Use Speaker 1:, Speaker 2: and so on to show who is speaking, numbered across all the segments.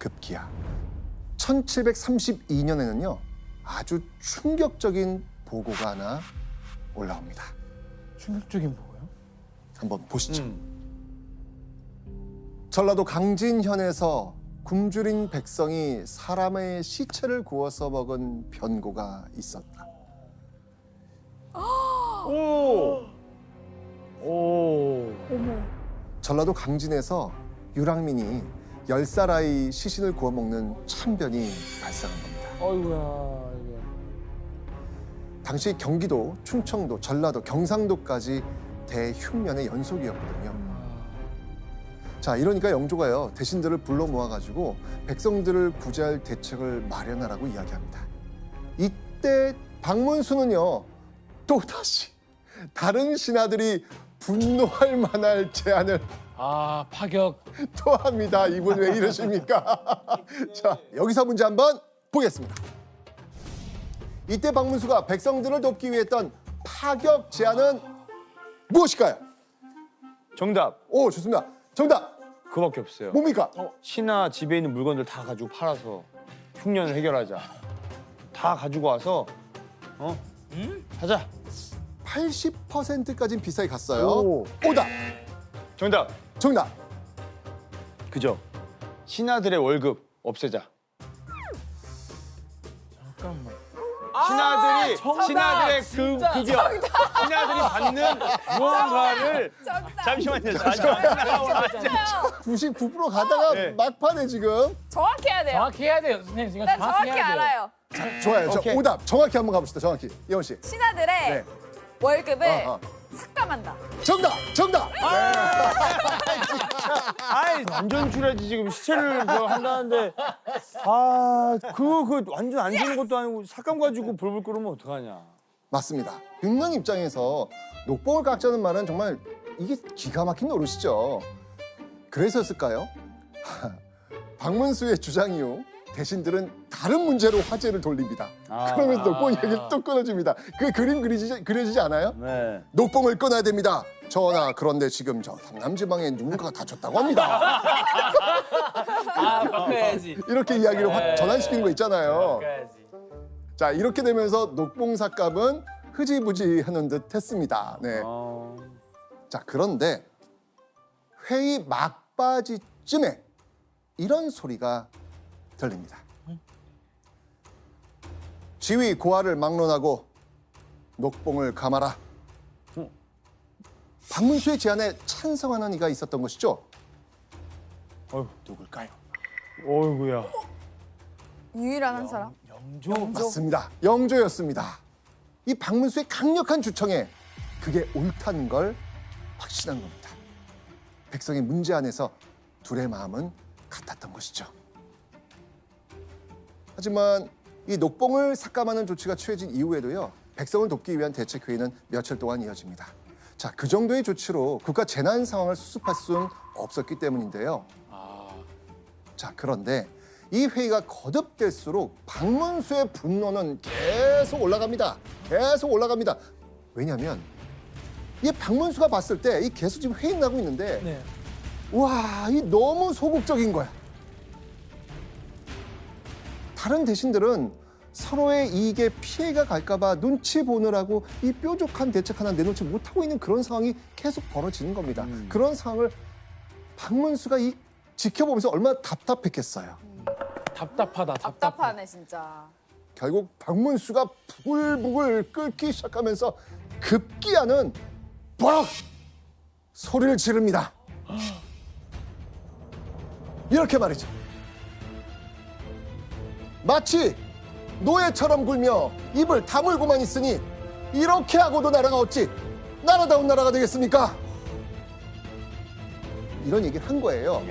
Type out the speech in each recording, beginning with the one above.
Speaker 1: 급기야. 1732년에는요 아주 충격적인 보고가 하나 올라옵니다.
Speaker 2: 충격적인 뭐예요?
Speaker 1: 한번 보시죠. 전라도 강진현에서 굶주린 백성이 사람의 시체를 구워서 먹은 변고가 있었다.
Speaker 3: 어머.
Speaker 1: 전라도 강진에서 유랑민이 10살 아이 시신을 구워 먹는 참변이 발생한 겁니다.
Speaker 2: 어이구야 이게.
Speaker 1: 당시 경기도, 충청도, 전라도, 경상도까지 대흉년의 연속이었거든요. 자, 이러니까 영조가요 대신들을 불러 모아가지고 백성들을 구제할 대책을 마련하라고 이야기합니다. 이때 박문수는요 또다시 다른 신하들이 분노할 만할 제안을
Speaker 2: 아 파격.
Speaker 1: 또 합니다. 이분 왜 이러십니까? 자, 여기서 문제 한번 보겠습니다. 이때 박문수가 백성들을 돕기 위해 했던 파격 제안은 무엇일까요?
Speaker 4: 정답.
Speaker 1: 오, 좋습니다. 정답
Speaker 4: 그거밖에 없어요.
Speaker 1: 뭡니까?
Speaker 4: 신하 집에 있는 물건들 다 가지고 팔아서 흉년을 해결하자. 다 가지고 와서 하자.
Speaker 1: 80%까지는 비싸게 갔어요.
Speaker 4: 오.
Speaker 1: 오답
Speaker 4: 정답.
Speaker 1: 정답.
Speaker 4: 그죠? 신하들의 월급 없애자.
Speaker 2: 잠깐만.
Speaker 4: 신하들의 급여, 신하들이 받는 무언가를 잠시만요.
Speaker 1: 99% 가다가
Speaker 4: 네.
Speaker 1: 막판에 지금.
Speaker 3: 정확히 해야 돼요.
Speaker 2: 정확히 해야 돼요 선생님. 지금
Speaker 3: 난
Speaker 2: 정확히
Speaker 3: 정확히
Speaker 2: 해야 돼요.
Speaker 3: 알아요.
Speaker 1: 좋아요. 저
Speaker 4: 오케이.
Speaker 1: 오답 정확히 한번 가봅시다. 정확히. 예원 씨.
Speaker 3: 신하들의
Speaker 1: 네.
Speaker 3: 월급을
Speaker 1: 어.
Speaker 3: 삭감한다.
Speaker 1: 정답 정답.
Speaker 4: 아이 완전 줄야지 지금 시체를 그거 한다는데 그 완전 안 주는 것도 아니고 삭감 가지고 벌벌 끓으면 어떡하냐.
Speaker 1: 맞습니다. 윤능 입장에서 녹봉을 깎자는 말은 정말 이게 기가 막힌 노릇이죠. 그래서였을까요? 박문수의 주장 이후 대신들은 다른 문제로 화제를 돌립니다. 그러면서 녹봉 얘기를 또 끊어줍니다. 그 그림 그려지지 않아요?
Speaker 4: 네.
Speaker 1: 녹봉을 끊어야 됩니다. 전하, 그런데 지금 저 상남지방에 누군가가 다쳤다고 합니다.
Speaker 2: 아 바꿔야지.
Speaker 1: 이렇게 이야기를 전환시키는 거 있잖아요.
Speaker 2: 바꿔야지.
Speaker 1: 자, 이렇게 되면서 녹봉 삭감은 흐지부지 하는 듯 했습니다. 네. 자, 그런데 회의 막바지쯤에 이런 소리가 들립니다. 지위 고하를 막론하고 녹봉을 감아라. 박문수의 제안에 찬성하는 이가 있었던 것이죠. 누굴까요?
Speaker 4: 어이구야.
Speaker 3: 유일한 한 사람.
Speaker 2: 영조.
Speaker 1: 맞습니다. 영조였습니다. 이 박문수의 강력한 주청에 그게 옳다는 걸 확신한 겁니다. 백성의 문제 안에서 둘의 마음은 같았던 것이죠. 하지만 이 녹봉을 삭감하는 조치가 취해진 이후에도요. 백성을 돕기 위한 대책회의는 며칠 동안 이어집니다. 자, 그 정도의 조치로 국가 재난 상황을 수습할 수는 없었기 때문인데요. 자, 그런데 이 회의가 거듭될수록 박문수의 분노는 계속 올라갑니다. 계속 올라갑니다. 왜냐하면 이 박문수가 봤을 때 이 계속 지금 회의 나고 있는데
Speaker 2: 네.
Speaker 1: 와, 이 너무 소극적인 거야. 다른 대신들은 서로의 이익에 피해가 갈까 봐 눈치 보느라고 이 뾰족한 대책 하나 내놓지 못하고 있는 그런 상황이 계속 벌어지는 겁니다. 그런 상황을 박문수가 지켜보면서 얼마나 답답했겠어요.
Speaker 2: 답답하다.
Speaker 3: 답답하네 진짜.
Speaker 1: 결국 박문수가 부글부글 끓기 시작하면서 급기야는 뻑 소리를 지릅니다. 이렇게 말이죠. 마치 노예처럼 굴며 입을 다물고만 있으니 이렇게 하고도 나라가 어찌 나라다운 나라가 되겠습니까? 이런 얘기를 한 거예요.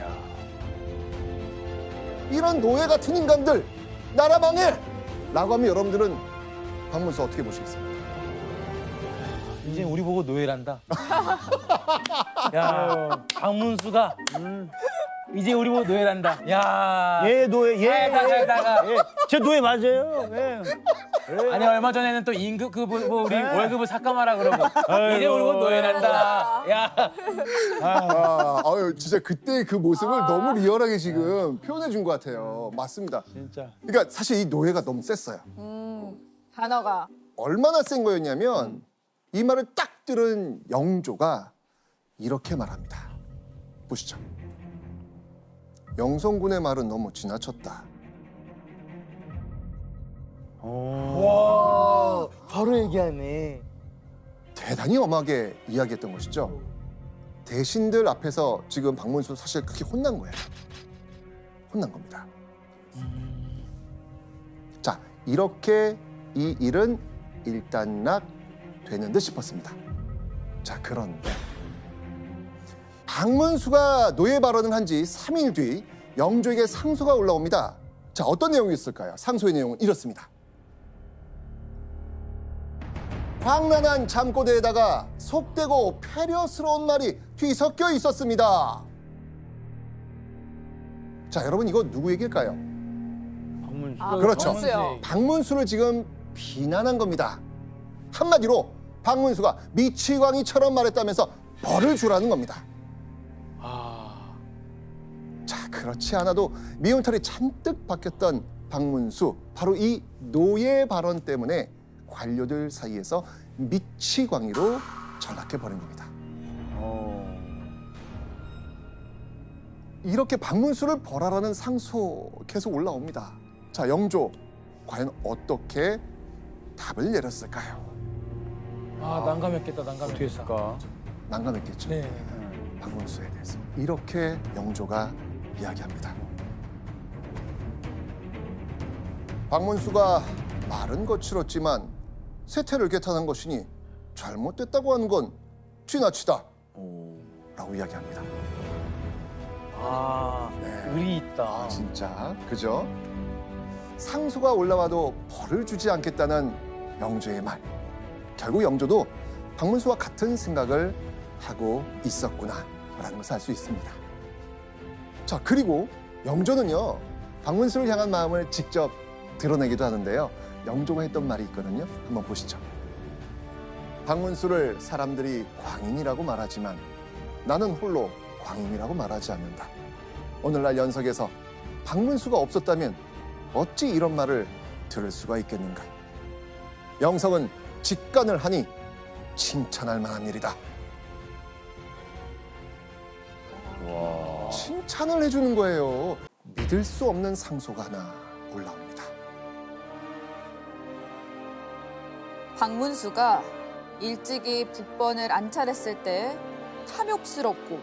Speaker 1: 이런 노예 같은 인간들 나라 망해! 라고 하면 여러분들은 박문수 어떻게 보시겠습니까?
Speaker 5: 이제 우리 보고 노예란다. 야, 박문수가 이제 우리 보고 노예란다. 야,
Speaker 4: 얘 노예, 얘.
Speaker 5: 살다가
Speaker 4: 제 노예 맞아요. 예.
Speaker 5: 아니 얼마 전에는 또 임금 우리 월급을 삭감하라 그러고 이제 우리 건 노예난다. 야.
Speaker 1: 아유, 진짜 그때 그 모습을 너무 리얼하게 지금 표현해 준 것 같아요. 맞습니다.
Speaker 4: 진짜.
Speaker 1: 그러니까 사실 이 노예가 너무 셌어요.
Speaker 3: 단어가.
Speaker 1: 얼마나 센 거였냐면 이 말을 딱 들은 영조가 이렇게 말합니다. 보시죠. 영성군의 말은 너무 지나쳤다.
Speaker 5: 와 바로 얘기하네.
Speaker 1: 대단히 엄하게 이야기했던 것이죠. 대신들 앞에서 지금 박문수 사실 크게 혼난 거예요. 혼난 겁니다. 자, 이렇게 이 일은 일단락 되는 듯 싶었습니다. 자, 그런데 박문수가 노예 발언을 한 지 3일 뒤 영조에게 상소가 올라옵니다. 자, 어떤 내용이었을까요? 상소의 내용은 이렇습니다. 광란한 잠꼬대에다가 속되고 패려스러운 말이 뒤섞여 있었습니다. 자, 여러분 이거 누구 얘기일까요?
Speaker 4: 박문수.
Speaker 1: 그렇죠.
Speaker 3: 박문수요.
Speaker 1: 박문수를 지금 비난한 겁니다. 한마디로 박문수가 미치광이처럼 말했다면서 벌을 주라는 겁니다. 자, 그렇지 않아도 미운털이 잔뜩 박혔던 박문수, 바로 이 노예 발언 때문에 관료들 사이에서 미치광이로 전락해 버린 겁니다. 이렇게 박문수를 벌하라는 상소 계속 올라옵니다. 자, 영조 과연 어떻게 답을 내렸을까요?
Speaker 2: 난감했겠다. 난감했겠다.
Speaker 4: 어떻게 했을까?
Speaker 1: 난감했겠죠.
Speaker 2: 네.
Speaker 1: 박문수에 대해서 이렇게 영조가 이야기합니다. 박문수가 말은 거칠었지만 세태를 개탄한 것이니 잘못됐다고 하는 건 지나치다 라고 이야기합니다. 네.
Speaker 5: 의리 있다.
Speaker 1: 진짜 그죠? 상소가 올라와도 벌을 주지 않겠다는 영조의 말. 결국 영조도 박문수와 같은 생각을 하고 있었구나라는 것을 알 수 있습니다. 자, 그리고 영조는요, 박문수를 향한 마음을 직접 드러내기도 하는데요. 영조가 했던 말이 있거든요. 한번 보시죠. 박문수를 사람들이 광인이라고 말하지만 나는 홀로 광인이라고 말하지 않는다. 오늘날 연석에서 박문수가 없었다면 어찌 이런 말을 들을 수가 있겠는가. 영석은 직관을 하니 칭찬할 만한 일이다.
Speaker 4: 와.
Speaker 1: 칭찬을 해주는 거예요. 믿을 수 없는 상소가 하나 올라옵니다.
Speaker 3: 박문수가 일찍이 북번을 안찰했을 때 탐욕스럽고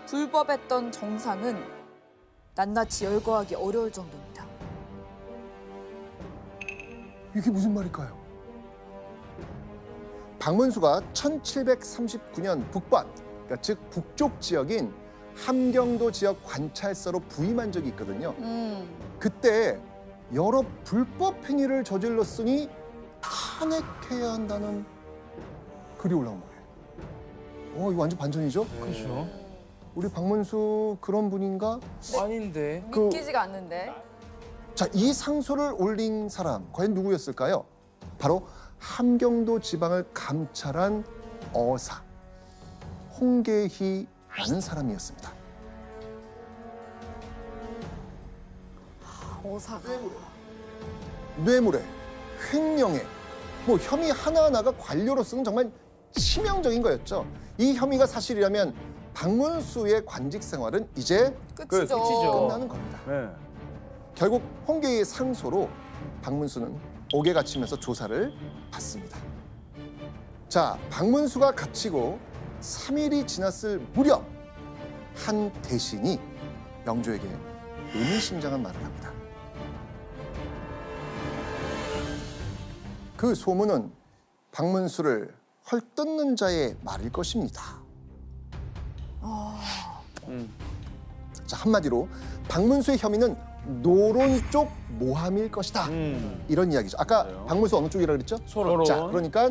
Speaker 3: 불법했던 정상은 낱낱이 열거하기 어려울 정도입니다.
Speaker 1: 이게 무슨 말일까요? 박문수가 1739년 북번, 그러니까 즉 북쪽 지역인 함경도 지역 관찰서로 부임한 적이 있거든요. 그때 여러 불법 행위를 저질렀으니 탄핵해야 한다는 글이 올라온 거예요. 이거 완전 반전이죠?
Speaker 2: 그렇죠.
Speaker 1: 우리 박문수 그런 분인가?
Speaker 2: 아닌데.
Speaker 3: 믿기지가 않는데.
Speaker 1: 자, 이 상소를 올린 사람 과연 누구였을까요? 바로 함경도 지방을 감찰한 어사 홍계희라는 사람이었습니다.
Speaker 3: 어사가.
Speaker 1: 뇌물에, 횡령에, 혐의 하나하나가 관료로서는 정말 치명적인 거였죠. 이 혐의가 사실이라면 박문수의 관직 생활은 이제
Speaker 3: 끝이죠.
Speaker 1: 끝나는 겁니다.
Speaker 4: 네.
Speaker 1: 결국 홍계의 상소로 박문수는 옥에 갇히면서 조사를 받습니다. 자, 박문수가 갇히고 3일이 지났을 무렵 한 대신이 영조에게 의미심장한 말을 합니다. 그 소문은 박문수를 헐뜯는 자의 말일 것입니다. 자, 한마디로 박문수의 혐의는 노론 쪽 모함일 것이다. 이런 이야기죠. 아까
Speaker 4: 맞아요.
Speaker 1: 박문수 어느 쪽이라 그랬죠?
Speaker 4: 소론.
Speaker 1: 자, 그러니까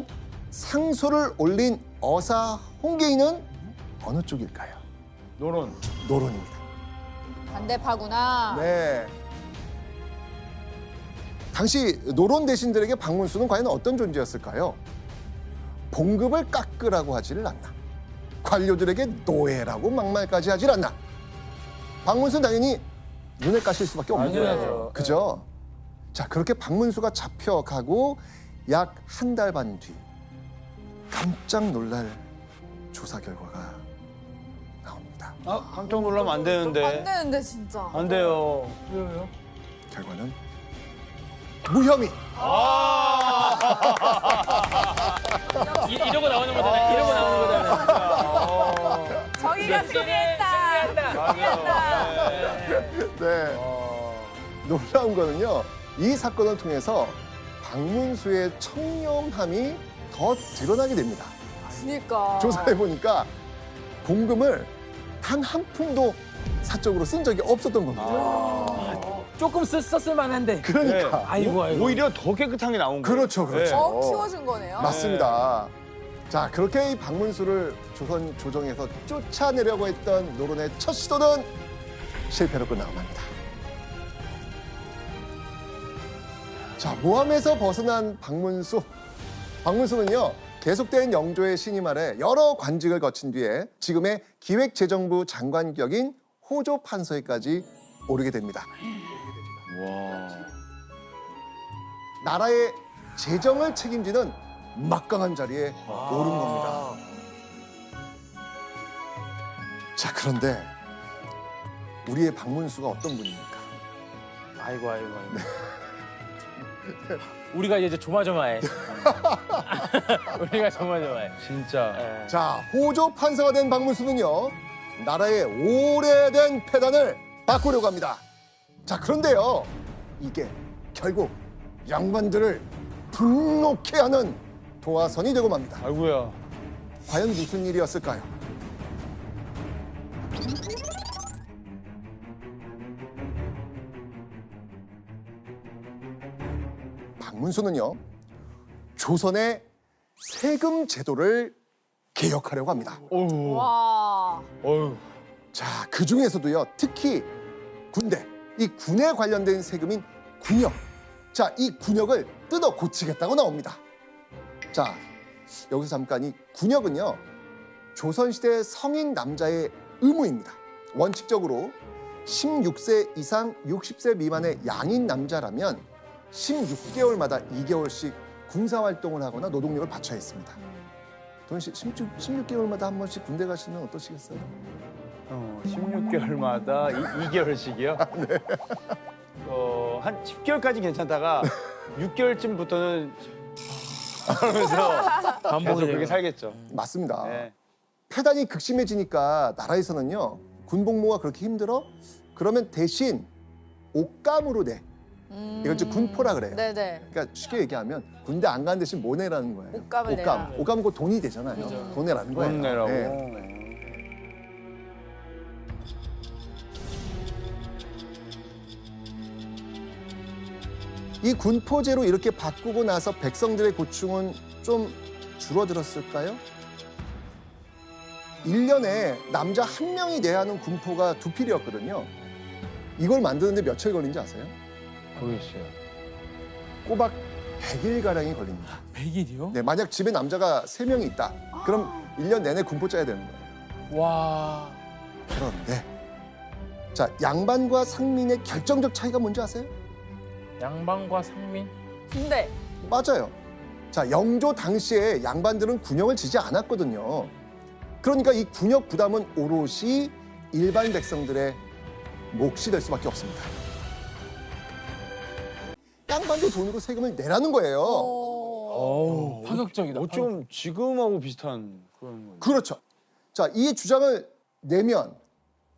Speaker 1: 상소를 올린 어사 홍계인은 어느 쪽일까요?
Speaker 4: 노론.
Speaker 1: 노론입니다.
Speaker 3: 반대파구나.
Speaker 1: 네. 당시 노론 대신들에게 박문수는 과연 어떤 존재였을까요? 봉급을 깎으라고 하지를 않나. 관료들에게 노예라고 막말까지 하질 않나. 박문수는 당연히 눈에 까실 수밖에 없는 거예요.
Speaker 2: 당연하죠.
Speaker 1: 그죠? 자, 그렇게 박문수가 잡혀가고 약 한 달 반 뒤 깜짝 놀랄 조사 결과가 나옵니다.
Speaker 4: 아, 깜짝 놀라면 안 되는데.
Speaker 3: 안 되는데 진짜.
Speaker 4: 안 돼요.
Speaker 2: 왜요?
Speaker 1: 결과는 무혐의.
Speaker 5: 이러고 나오는 거잖아요. 이러고 나오는 거잖아요.
Speaker 3: 정의가 승리했다.
Speaker 1: 네. 놀라운 거는요. 이 사건을 통해서 박문수의 청렴함이 더 드러나게 됩니다.
Speaker 3: 그러니까.
Speaker 1: 조사해 보니까 봉금을 단 한 푼도 사적으로 쓴 적이 없었던 겁니다.
Speaker 5: 조금 썼을 만한데.
Speaker 1: 그러니까.
Speaker 5: 아이고.
Speaker 4: 오히려 더 깨끗한 게 나온 거예요.
Speaker 1: 그렇죠, 그렇죠.
Speaker 3: 키워준 거네요.
Speaker 1: 맞습니다. 자, 그렇게 이 박문수를 조선 조정에서 쫓아내려고 했던 노론의 첫 시도는 실패로 끝나고 맙니다. 자, 모함에서 벗어난 박문수. 박문수는요, 계속된 영조의 신임 아래 여러 관직을 거친 뒤에 지금의 기획재정부 장관격인 호조 판서에까지 오르게 됩니다.
Speaker 4: 와.
Speaker 1: 나라의 재정을 책임지는 막강한 자리에 오른 겁니다. 자, 그런데 우리의 박문수가 어떤 분입니까?
Speaker 5: 아이고. 우리가 이제 조마조마해. 우리가 조마조마해.
Speaker 4: 진짜.
Speaker 5: 예.
Speaker 1: 자, 호조 판서가 된 박문수는요, 나라의 오래된 폐단을 바꾸려고 합니다. 자, 그런데요, 이게 결국 양반들을 분노케 하는 도화선이 되고 맙니다.
Speaker 4: 아이고야.
Speaker 1: 과연 무슨 일이었을까요? 박문수는요, 조선의 세금 제도를 개혁하려고 합니다.
Speaker 4: 어휴.
Speaker 3: 와.
Speaker 4: 어휴.
Speaker 1: 자, 그 중에서도요, 특히 군대, 이 군에 관련된 세금인 군역. 자, 이 군역을 뜯어 고치겠다고 나옵니다. 자, 여기서 잠깐 이 군역은요, 조선시대 성인 남자의 의무입니다. 원칙적으로 16세 이상 60세 미만의 양인 남자라면 16개월마다 2개월씩 군사활동을 하거나 노동력을 바쳐야 했습니다. 돈 16개월마다 한 번씩 군대 가시면 어떠시겠어요?
Speaker 4: 16개월마다 2개월씩이요? 네. 한 10개월까지 괜찮다가 6개월쯤부터는 하면서 계속 그렇게 살겠죠.
Speaker 1: 맞습니다.
Speaker 4: 네.
Speaker 1: 폐단이 극심해지니까 나라에서는요, 군복무가 그렇게 힘들어? 그러면 대신 옷감으로 내. 이걸 이제 군포라 그래요.
Speaker 3: 네네.
Speaker 1: 그러니까 쉽게 얘기하면 군대 안 간 대신 뭐 내라는 거예요.
Speaker 3: 옷감을 내라.
Speaker 1: 옷감은 곧 돈이 되잖아요. 돈 내라는 거예요.
Speaker 4: 돈 내라고.
Speaker 1: 네. 이 군포제로 이렇게 바꾸고 나서 백성들의 고충은 좀 줄어들었을까요? 1년에 남자 한 명이 내야 하는 군포가 2필이었거든요. 이걸 만드는데 며칠 걸린지 아세요?
Speaker 4: 모르겠어요.
Speaker 1: 꼬박 100일가량이 걸립니다.
Speaker 2: 100일이요?
Speaker 1: 네, 만약 집에 남자가 3명이 있다. 그럼 1년 내내 군포 짜야 되는 거예요.
Speaker 2: 와.
Speaker 1: 그런데 자, 양반과 상민의 결정적 차이가 뭔지 아세요?
Speaker 2: 양반과 상민?
Speaker 3: 군대.
Speaker 1: 맞아요. 자, 영조 당시에 양반들은 군역을 지지 않았거든요. 그러니까 이 군역 부담은 오롯이 일반 백성들의 몫이 될 수밖에 없습니다. 양반들 돈으로 세금을 내라는 거예요.
Speaker 2: 어우, 파격적이다.
Speaker 4: 좀 지금하고 비슷한 그런 거예요.
Speaker 1: 그렇죠. 자, 이 주장을 내면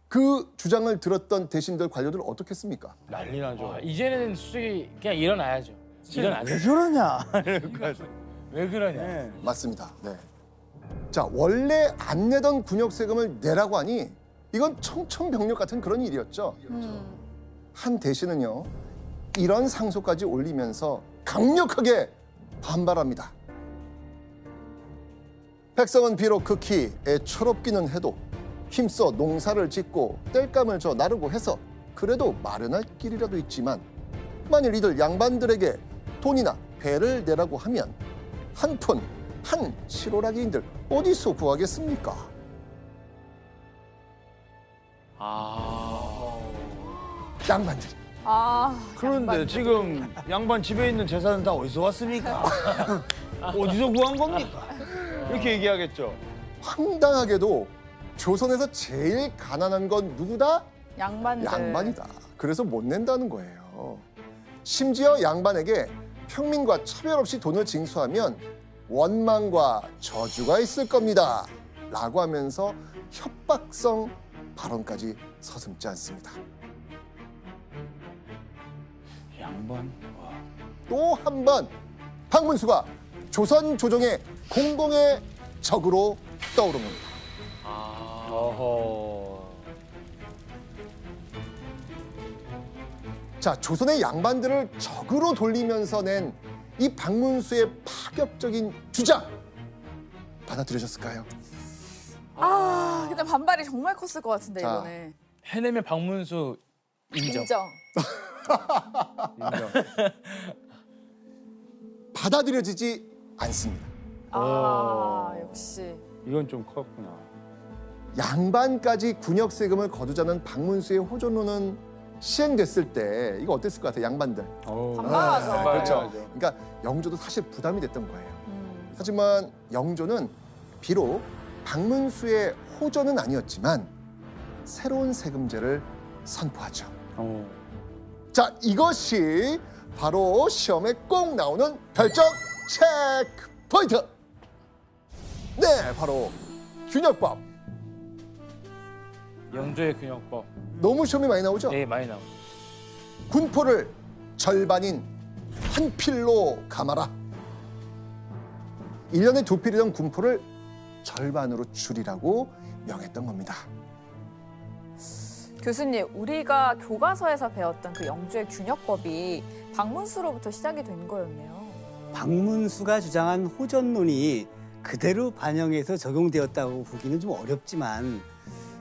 Speaker 1: 그 주장을 들었던 대신들 관료들 어떻게 했습니까?
Speaker 4: 난리 나죠.
Speaker 2: 이제는 솔직히 그냥 일어나야죠. 일어나죠.
Speaker 4: 왜 저러냐? 이럴 것 같아요.
Speaker 2: 왜 그러냐.
Speaker 4: 네.
Speaker 1: 맞습니다. 네. 자, 원래 안 내던 군역 세금을 내라고 하니 이건 청천벽력 같은 그런 일이었죠. 한 대신은요, 이런 상소까지 올리면서 강력하게 반발합니다. 백성은 비록 극히 애처롭기는 해도 힘써 농사를 짓고 땔감을 져 나르고 해서 그래도 마련할 길이라도 있지만 만일 이들 양반들에게 돈이나 배를 내라고 하면 한 푼, 한 실오라기인들 어디서 구하겠습니까? 양반들이.
Speaker 4: 그런데
Speaker 3: 양반들.
Speaker 4: 지금 양반 집에 있는 재산은 다 어디서 왔습니까? 어디서 구한 겁니까? 이렇게 얘기하겠죠.
Speaker 1: 황당하게도 조선에서 제일 가난한 건 누구다?
Speaker 3: 양반들.
Speaker 1: 양반이다. 그래서 못 낸다는 거예요. 심지어 양반에게 평민과 차별 없이 돈을 징수하면 원망과 저주가 있을 겁니다. 라고 하면서 협박성 발언까지 서슴지 않습니다.
Speaker 4: 양반?
Speaker 1: 또 한 번 박문수가 조선 조정의 공공의 적으로 떠오른 겁니다.
Speaker 4: 어허.
Speaker 1: 자, 조선의 양반들을 적으로 돌리면서 낸 이 박문수의 파격적인 주장 받아들여졌을까요?
Speaker 3: 근데 반발이 정말 컸을 것 같은데,
Speaker 1: 자.
Speaker 3: 이번에.
Speaker 2: 해내면 박문수 인정.
Speaker 3: 인정.
Speaker 4: 인정.
Speaker 1: 받아들여지지 않습니다.
Speaker 3: 역시.
Speaker 4: 이건 좀 컸구나.
Speaker 1: 양반까지 군역 세금을 거두자는 박문수의 호전론은 시행됐을 때 이거 어땠을 것 같아요, 양반들?
Speaker 3: 반발하죠.
Speaker 1: 그렇죠. 그러니까 영조도 사실 부담이 됐던 거예요. 하지만 영조는 비록 박문수의 호전은 아니었지만 새로운 세금제를 선포하죠. 자, 이것이 바로 시험에 꼭 나오는 별점 체크 포인트. 네, 바로 균역법.
Speaker 2: 영조의 균형법.
Speaker 1: 너무 시험이 많이 나오죠?
Speaker 2: 네, 많이 나오.
Speaker 1: 군포를 절반인 한 필로 감아라. 1년에 2필이던 군포를 절반으로 줄이라고 명했던 겁니다.
Speaker 3: 교수님, 우리가 교과서에서 배웠던 그 영조의 균역법이 박문수로부터 시작이 된 거였네요.
Speaker 6: 박문수가 주장한 호전론이 그대로 반영해서 적용되었다고 보기는 좀 어렵지만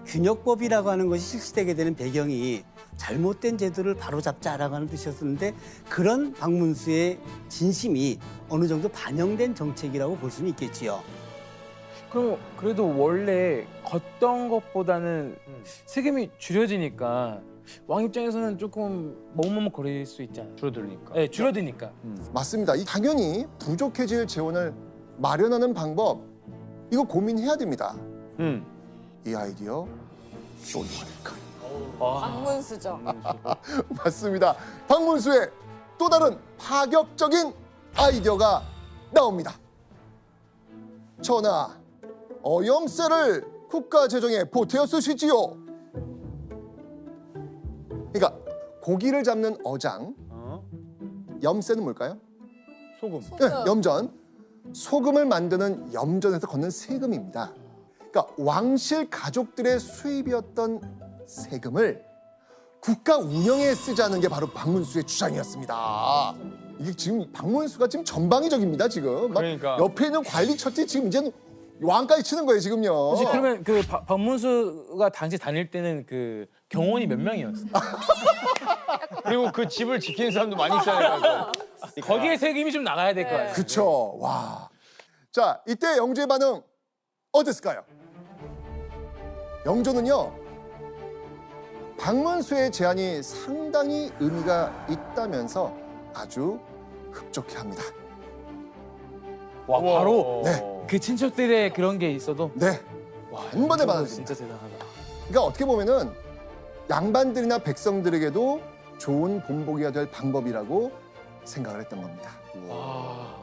Speaker 6: 균역법이라고 하는 것이 실시되게 되는 배경이 잘못된 제도를 바로잡자라고 하는 뜻이었는데 그런 박문수의 진심이 어느 정도 반영된 정책이라고 볼 수는 있겠지요.
Speaker 2: 그럼 그래도 원래 걷던 것보다는 세금이 줄여지니까 왕 입장에서는 조금 머뭇머뭇거릴 수 있잖아요.
Speaker 4: 줄어들니까.
Speaker 2: 네, 줄어드니까.
Speaker 1: 맞습니다. 당연히 부족해질 재원을 마련하는 방법 이거 고민해야 됩니다. 이 아이디어 또 누가 될까요?
Speaker 3: 박문수죠.
Speaker 1: 맞습니다. 박문수의 또 다른 파격적인 아이디어가 나옵니다. 전하, 어염세를 국가 재정에 보태어 쓰시지요. 그러니까 고기를 잡는 어장, 염세는 뭘까요?
Speaker 4: 소금.
Speaker 1: 네, 염전. 소금을 만드는 염전에서 걷는 세금입니다. 그러니까 왕실 가족들의 수입이었던 세금을 국가 운영에 쓰자는 게 바로 박문수의 주장이었습니다. 이게 지금 박문수가 지금 전방위적입니다. 지금 막
Speaker 4: 그러니까.
Speaker 1: 옆에 있는 관리처들이 지금 이제는 왕까지 치는 거예요. 지금요.
Speaker 2: 혹시 그러면 그 박문수가 당시 다닐 때는 그 경호원이 몇 명이었어요?
Speaker 4: 그리고 그 집을 지키는 사람도 많이 있어야 되고.
Speaker 2: 거기에 세금이 좀 나가야 될 거 아니에요?
Speaker 1: 그렇죠. 와. 자, 이때 영조의 반응 어땠을까요? 영조는요, 박문수의 제안이 상당히 의미가 있다면서 아주 흡족해합니다.
Speaker 2: 와, 바로
Speaker 1: 네.
Speaker 2: 그 친척들의 그런 게 있어도
Speaker 1: 네.
Speaker 2: 와,
Speaker 1: 한 번에
Speaker 2: 영조가
Speaker 1: 받아들입니다.
Speaker 2: 진짜 대단하다.
Speaker 1: 그러니까 어떻게 보면은 양반들이나 백성들에게도 좋은 본보기가 될 방법이라고 생각을 했던 겁니다.
Speaker 2: 와.